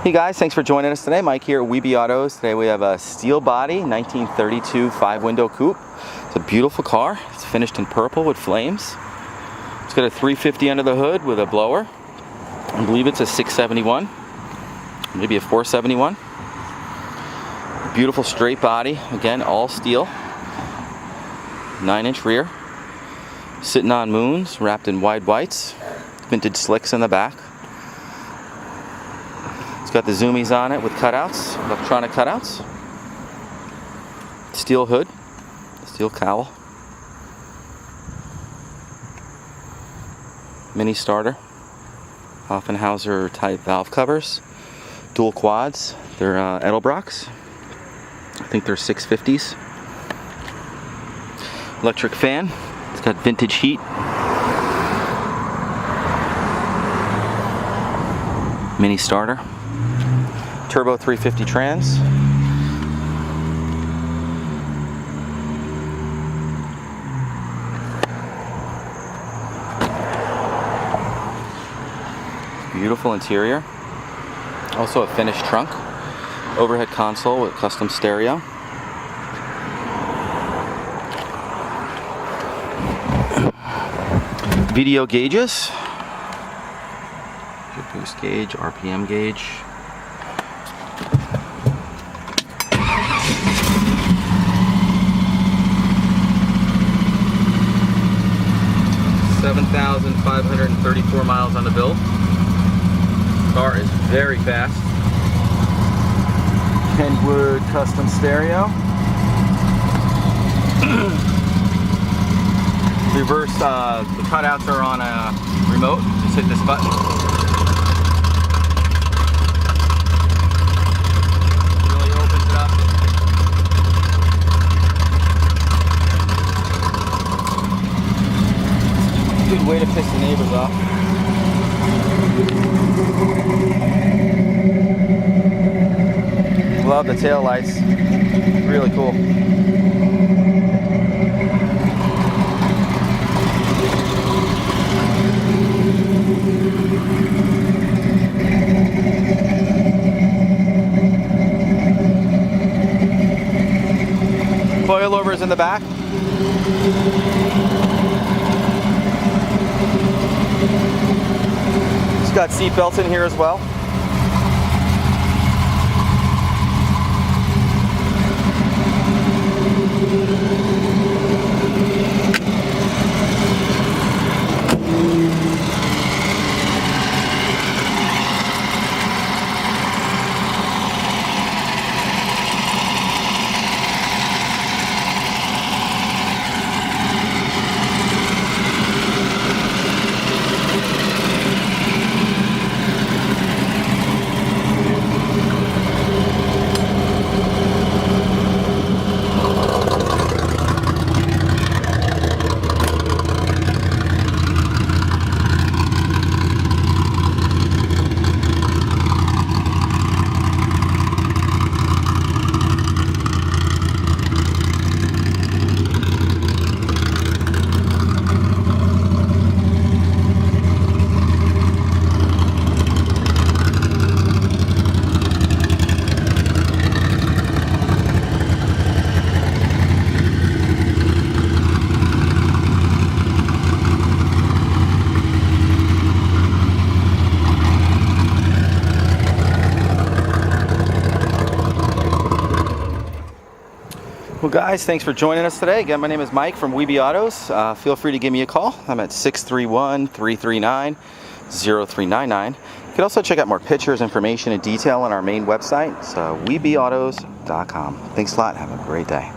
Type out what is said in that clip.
Hey guys, thanks for joining us today. Mike here at WeBe Autos. Today we have a steel body 1932 5-window coupe. It's a beautiful car. It's finished in purple with flames. It's got a 350 under the hood with a blower. I believe it's a 671, maybe a 471. Beautiful straight body, again all steel. 9-inch rear. Sitting on moons, wrapped in wide whites. Vintage slicks in the back. It's got the zoomies on it with cutouts, electronic cutouts. Steel hood, steel cowl. Mini starter. Offenhauser type valve covers. Dual quads. They're Edelbrocks. I think they're 650s. Electric fan. It's got vintage heat. Mini starter. Turbo 350 trans. Beautiful interior. Also a finished trunk. Overhead console with custom stereo. VDO gauges. Boost gauge, RPM gauge. $7,534 miles on the bill. Car is very fast. Kenwood custom stereo. Reverse, the cutouts are on a remote. Just hit this button. Really opens it up. Good way to piss the neighbors off. Love the tail lights. Really cool. Coilovers in the back. It's got seat belts in here as well. Well guys, thanks for joining us today. Again, my name is Mike from WeBe Autos. Feel free to give me a call. I'm at 631-339-0399. You can also check out more pictures, information, and detail on our main website. It's webeautos.com. Thanks a lot. Have a great day.